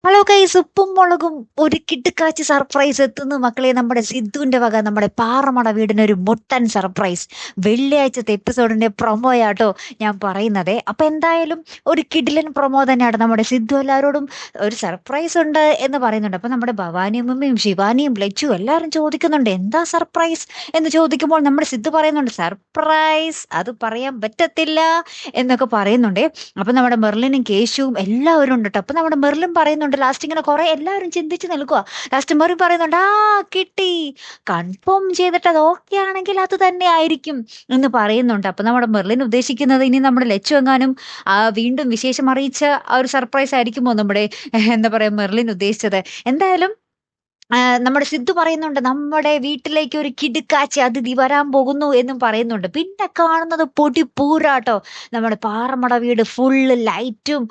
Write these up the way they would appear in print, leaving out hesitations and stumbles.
Hello guys, ഉപ്പും മുളകും ഒരു കിടുക്കാച്ചി സർപ്രൈസ് എത്തുന്നു മക്കളെ. നമ്മുടെ സിദ്ധുവിന്റെ വക നമ്മുടെ പാറമട വീടിന് ഒരു മുട്ടൻ സർപ്രൈസ്. വെള്ളിയാഴ്ചത്തെ എപ്പിസോഡിന്റെ പ്രൊമോയാട്ടോ ഞാൻ പറയുന്നത്. അപ്പൊ എന്തായാലും ഒരു കിടിലൻ പ്രൊമോ തന്നെയാണ്. നമ്മുടെ സിദ്ധു എല്ലാവരോടും ഒരു സർപ്രൈസ് ഉണ്ട് എന്ന് പറയുന്നുണ്ട്. അപ്പൊ നമ്മുടെ ഭവാനി അമ്മയും ശിവാനിയും ലച്ചു എല്ലാവരും ചോദിക്കുന്നുണ്ട് എന്താ സർപ്രൈസ് എന്ന് ചോദിക്കുമ്പോൾ നമ്മുടെ സിദ്ധു പറയുന്നുണ്ട് സർപ്രൈസ് അത് പറയാൻ പറ്റത്തില്ല എന്നൊക്കെ പറയുന്നുണ്ട്. അപ്പൊ നമ്മുടെ മെർലിനും കേശുവും എല്ലാവരും ഉണ്ട് കേട്ടോ. അപ്പൊ നമ്മുടെ മെർലിൻ പറയുന്നുണ്ട് ലാസ്റ്റ് ഇങ്ങനെ കുറെ എല്ലാവരും ചിന്തിച്ച് നിൽക്കുക. ലാസ്റ്റ് മെറിൻ പറയുന്നുണ്ട് കിട്ടി, കൺഫേം ചെയ്തിട്ട് അത് ഓക്കെ ആണെങ്കിൽ അത് തന്നെ ആയിരിക്കും എന്ന് പറയുന്നുണ്ട്. അപ്പൊ നമ്മുടെ മെർലിൻ ഉദ്ദേശിക്കുന്നത് ഇനി നമ്മുടെ ലച്ചു എങ്ങാനും വീണ്ടും വിശേഷം അറിയിച്ച ആ ഒരു സർപ്രൈസ് ആയിരിക്കുമോ നമ്മുടെ എന്താ പറയാ മെർലിൻ ഉദ്ദേശിച്ചത്. എന്തായാലും നമ്മുടെ സിദ്ധു പറയുന്നുണ്ട് നമ്മുടെ വീട്ടിലേക്ക് ഒരു കിടുക്കാച്ചി അതിഥി വരാൻ പോകുന്നു എന്നും പറയുന്നുണ്ട്. പിന്നെ കാണുന്നത് പൊടിപ്പൂരാട്ടോ. നമ്മുടെ പാറമട വീട് ഫുള്ള് ലൈറ്റും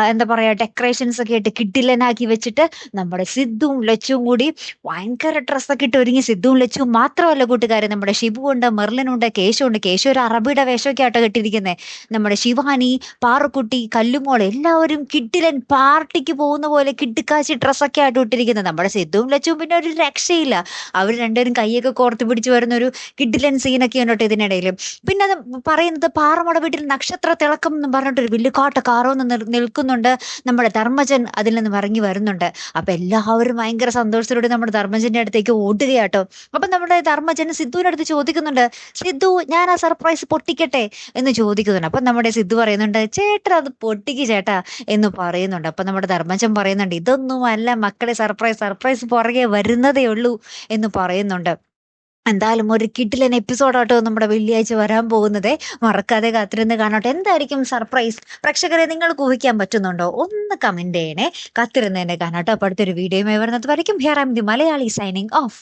എന്താ പറയാ ഡെക്കറേഷൻസ് ഒക്കെ ആയിട്ട് കിടിലനാക്കി വെച്ചിട്ട് നമ്മുടെ സിദ്ധുവും ലച്ചുവും കൂടി ഭയങ്കര ഡ്രസ്സൊക്കെ ഇട്ട് ഒരുങ്ങി. സിദ്ധുവും ലച്ചുവും മാത്രമല്ല കൂട്ടുകാരെ, നമ്മുടെ ഷിബുവുണ്ട്, മെർലിനുണ്ട്, കേശുണ്ട്. കേശു ഒരു അറബിയുടെ വേഷമൊക്കെ ആട്ടോ കെട്ടിയിരിക്കുന്നത്. നമ്മുടെ ശിവാനി, പാറുക്കുട്ടി, കല്ലുമോൾ എല്ലാവരും കിടിലൻ പാർട്ടിക്ക് പോകുന്ന പോലെ കിടുക്കാച്ചി ഡ്രസ്സൊക്കെ ആയിട്ട് ഇട്ടിരിക്കുന്നത്. നമ്മുടെ സിദ്ധുവും ലച്ചും പിന്നെ ഒരു രക്ഷയില്ല. അവർ രണ്ടുപേരും കൈയൊക്കെ കോർത്ത് പിടിച്ച് വരുന്ന ഒരു കിഡിലൻ സീനൊക്കെ ഉണ്ട് ഇതിനിടയിൽ. പിന്നെ അത് പറയുന്നത് പാറമട വീട്ടിൽ നക്ഷത്ര തിളക്കം എന്ന് പറഞ്ഞിട്ടൊരു വലിയ കാട്ട കാറോന്ന് നിൽക്കുന്നുണ്ട്. നമ്മുടെ ധർമ്മജൻ അതിൽ നിന്ന് ഇറങ്ങി വരുന്നുണ്ട്. അപ്പൊ എല്ലാവരും ഭയങ്കര സന്തോഷത്തോടെ നമ്മുടെ ധർമ്മജന്റെ അടുത്തേക്ക് ഓടുകയാട്ടോ. അപ്പൊ നമ്മുടെ ധർമ്മജൻ സിദ്ധുവിന്റെ അടുത്ത് ചോദിക്കുന്നുണ്ട്, സിദ്ധു ഞാൻ ആ സർപ്രൈസ് പൊട്ടിക്കട്ടെ എന്ന് ചോദിക്കുന്നുണ്ട്. അപ്പൊ നമ്മുടെ സിദ്ധു പറയുന്നുണ്ട് ചേട്ടാ അത് പൊട്ടിക്ക് ചേട്ടാ എന്ന് പറയുന്നുണ്ട്. അപ്പൊ നമ്മുടെ ധർമ്മജൻ പറയുന്നുണ്ട് ഇതൊന്നും അല്ല മക്കളെ, സർപ്രൈസ് പുറകെ വരുന്നതേ ഉള്ളൂ എന്ന് പറയുന്നുണ്ട്. എന്തായാലും ഒരു കിടിലൻ എപ്പിസോഡാട്ടോ നമ്മുടെ വെള്ളിയാഴ്ച വരാൻ പോകുന്നത്. മറക്കാതെ കാത്തിരുന്ന് കാണട്ടെ. എന്തായിരിക്കും സർപ്രൈസ്? പ്രേക്ഷകരെ നിങ്ങൾക്ക് ഊഹിക്കാൻ പറ്റുന്നുണ്ടോ? ഒന്ന് കമന്റ് ചെയ്യണേ. കാത്തിരുന്ന് തന്നെ കാണാട്ടോ. അപ്പൊ അടുത്തൊരു വീഡിയോയുമായി വരുന്നത് വരയ്ക്കും here I am the Malayali signing of.